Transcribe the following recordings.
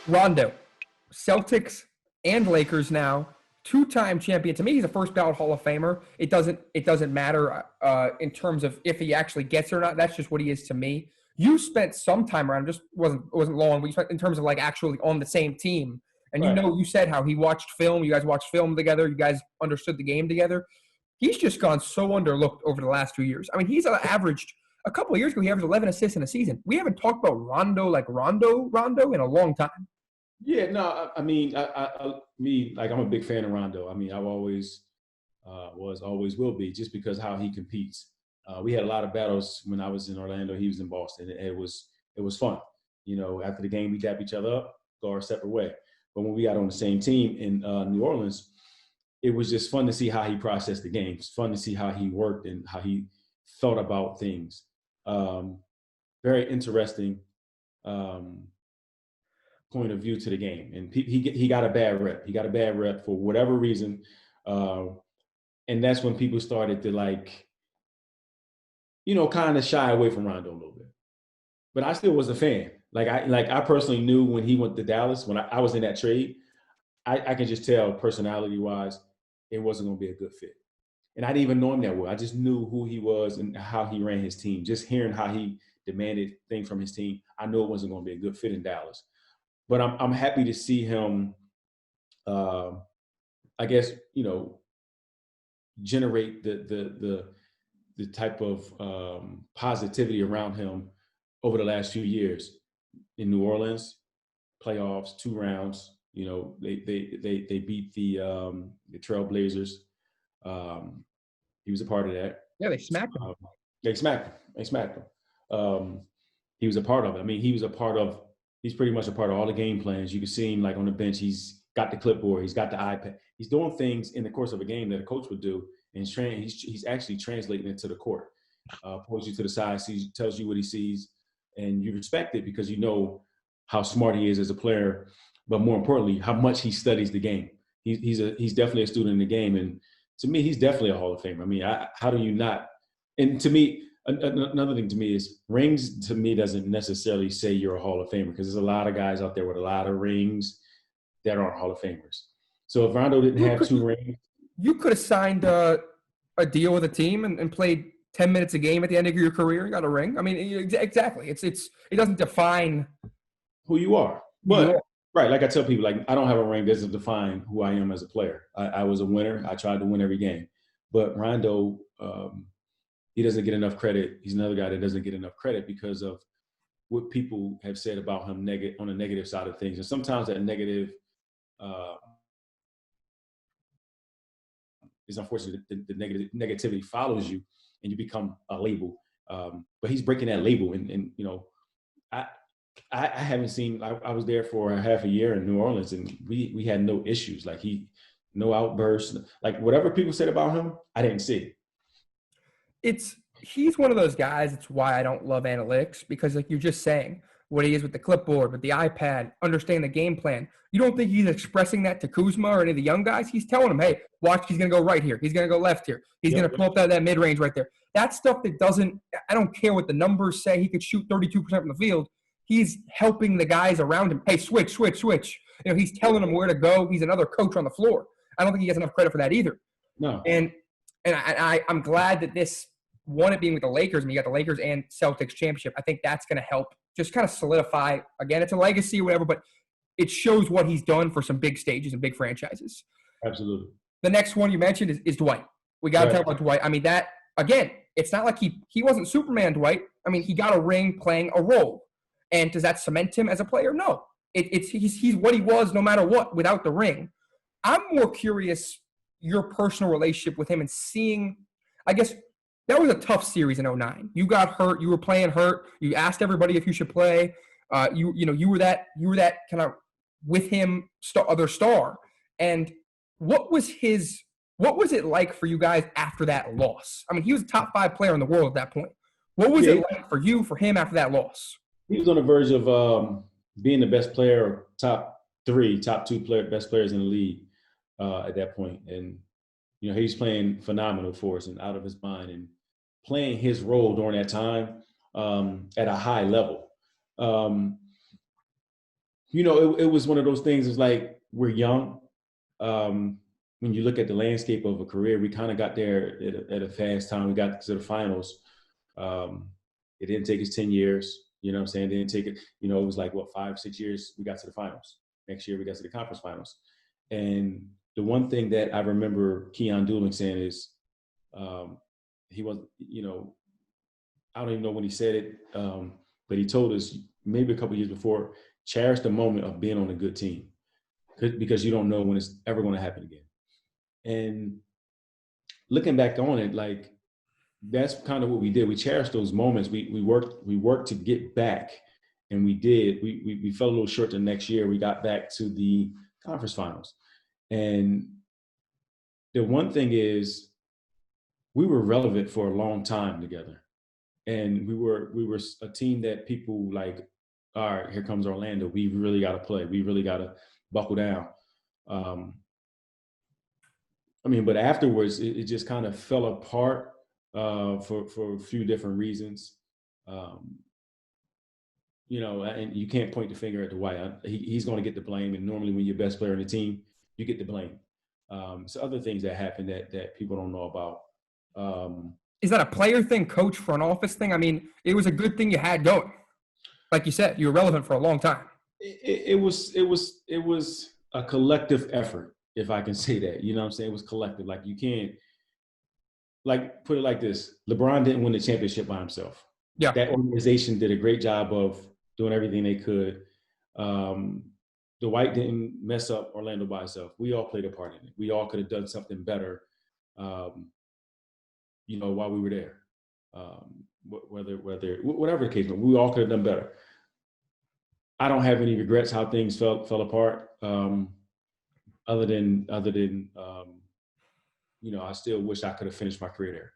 Rondo, Celtics and Lakers now, two-time champion. To me, he's a first ballot Hall of Famer. It doesn't matter in terms of if he actually gets it or not. That's just what he is to me. You spent some time around, just wasn't long, but you spent in terms of like actually on the same team. And Right. you said how he watched film. You guys watched film together. You guys understood the game together. He's just gone so underlooked over the last 2 years. I mean, he's averaged a couple of years ago. He averaged 11 assists in a season. We haven't talked about Rondo in a long time. Yeah, no, I mean, I'm a big fan of Rondo. I mean, I've always always will be, just because how he competes. We had a lot of battles when I was in Orlando. He was in Boston. It was fun. After the game, we tap each other up, go our separate way. But when we got on the same team in New Orleans, it was just fun to see how he processed the game. It's fun to see how he worked and how he thought about things. Very interesting point of view to the game. And he got a bad rep. He got a bad rep for whatever reason. And that's when people started to kind of shy away from Rondo a little bit. But I still was a fan. I personally knew when he went to Dallas, when I was in that trade, I can just tell personality-wise, it wasn't going to be a good fit. And I didn't even know him that well. I just knew who he was and how he ran his team. Just hearing how he demanded things from his team, I knew it wasn't going to be a good fit in Dallas. But I'm happy to see him, generate the type of positivity around him over the last few years in New Orleans, playoffs, 2 rounds. They beat the Trailblazers. He was a part of that. Yeah, they smacked him. They smacked him. He was a part of it. I mean, he's pretty much a part of all the game plans. You can see him on the bench. He's got the clipboard. He's got the iPad. He's doing things in the course of a game that a coach would do, and he's actually translating it to the court. Pulls you to the side, tells you what he sees, and you respect it because you know how smart he is as a player, but more importantly, how much he studies the game. He's definitely a student in the game, and to me, he's definitely a Hall of Famer. I mean, how do you not? And to me, another thing to me is rings. To me, doesn't necessarily say you're a Hall of Famer, because there's a lot of guys out there with a lot of rings that aren't Hall of Famers. So if Rondo didn't have 2 rings, you could have signed a deal with a team and played 10 minutes a game at the end of your career and got a ring. I mean, exactly. It doesn't define who you are. But right, like I tell people, I don't have a ring doesn't define who I am as a player. I was a winner. I tried to win every game. But Rondo, he doesn't get enough credit. He's another guy that doesn't get enough credit because of what people have said about him on the negative side of things. And sometimes that negative is unfortunate. The negativity follows you and you become a label. But he's breaking that label. And I haven't seen, I was there for a half a year in New Orleans, and we had no issues. No outbursts. Whatever people said about him, I didn't see. He's one of those guys. It's why I don't love analytics, because you're just saying what he is with the clipboard, with the iPad, understand the game plan. You don't think he's expressing that to Kuzma or any of the young guys? He's telling them, hey, watch, he's going to go right here. He's going to go left here. He's going to pull up that mid-range right there. That stuff that doesn't – I don't care what the numbers say. He could shoot 32% from the field. He's helping the guys around him. Hey, switch. He's telling them where to go. He's another coach on the floor. I don't think he gets enough credit for that either. No. And I'm glad that this – one, it being with the Lakers, and you got the Lakers and Celtics championship. I think that's going to help just kind of solidify. Again, it's a legacy or whatever, but it shows what he's done for some big stages and big franchises. Absolutely. The next one you mentioned is Dwight. We got to talk about Dwight. I mean, that, again, it's not like he wasn't Superman Dwight. I mean, he got a ring playing a role. And does that cement him as a player? No. He's what he was no matter what without the ring. I'm more curious your personal relationship with him and seeing, I guess, that was a tough series in 2009. You got hurt. You were playing hurt. You asked everybody if you should play. You were that kind of with him other star. And what was it like for you guys after that loss? I mean, he was a top 5 player in the world at that point. What was it like for him after that loss? He was on the verge of being the best player, top 2 best players in the league at that point. And he's playing phenomenal for us and out of his mind and playing his role during that time at a high level. It was one of those things. It's like we're young. When you look at the landscape of a career, we kind of got there at a fast time. We got to the finals. It didn't take us 10 years. You know what I'm saying? It didn't take it. It was like, 5, 6 years, we got to the finals. Next year, we got to the conference finals. And the one thing that I remember Keon Dooling saying is he was, I don't even know when he said it, but he told us maybe a couple years before, cherish the moment of being on a good team because you don't know when it's ever going to happen again. And looking back on it, like, that's kind of what we did. We cherished those moments. We worked to get back, and we did. We fell a little short the next year. We got back to the conference finals. And the one thing is, we were relevant for a long time together. And we were a team that people like, all right, here comes Orlando. We really got to play. We really got to buckle down. But afterwards, it just kind of fell apart for a few different reasons. And you can't point the finger at Dwight. He's going to get the blame. And normally when you're best player in the team, you get the blame. So other things that happen that people don't know about. Is that a player thing, coach, front office thing? I mean, it was a good thing you had going. Like you said, you were relevant for a long time. It was a collective effort, if I can say that. You know what I'm saying? It was collective. Like, you can't, like, put it like this. LeBron didn't win the championship by himself. Yeah. That organization did a great job of doing everything they could. Dwight didn't mess up Orlando by himself. We all played a part in it. We all could have done something better, while we were there. Whatever the case, but we all could have done better. I don't have any regrets how things fell apart. Other than I still wish I could have finished my career there,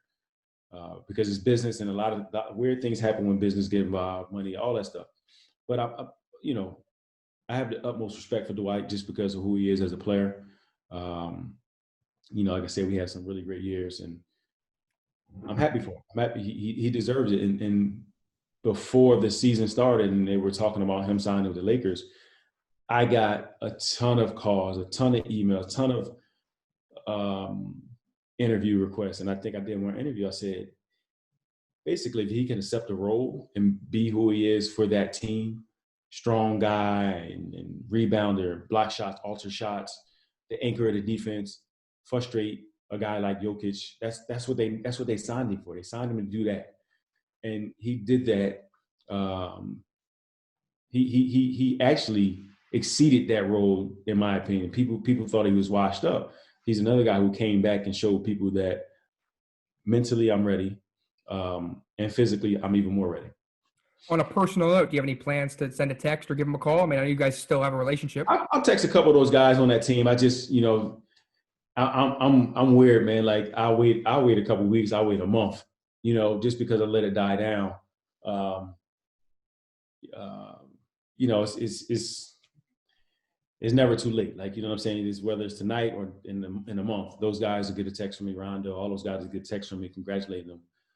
because it's business, and a lot of weird things happen when business get involved, money, all that stuff. But I have the utmost respect for Dwight just because of who he is as a player. Like I said, we had some really great years, and I'm happy for him. I'm happy he deserves it. And before the season started and they were talking about him signing with the Lakers, I got a ton of calls, a ton of emails, a ton of interview requests. And I think I did one interview. I said, basically, if he can accept the role and be who he is for that team, strong guy and rebounder, block shots, alter shots, the anchor of the defense, frustrate a guy like Jokic. That's what they signed him for. They signed him to do that, and he did that. He actually exceeded that role, in my opinion. People thought he was washed up. He's another guy who came back and showed people that mentally I'm ready, and physically I'm even more ready. On a personal note, do you have any plans to send a text or give him a call? I mean, I know you guys still have a relationship. I'll text a couple of those guys on that team. I just, I'm weird, man. Like, I'll wait a couple of weeks. I'll wait a month, just because I let it die down. It's never too late. Like, you know what I'm saying? It's whether it's tonight or in a month, those guys will get a text from me, Rondo, all those guys will get a text from me congratulating them.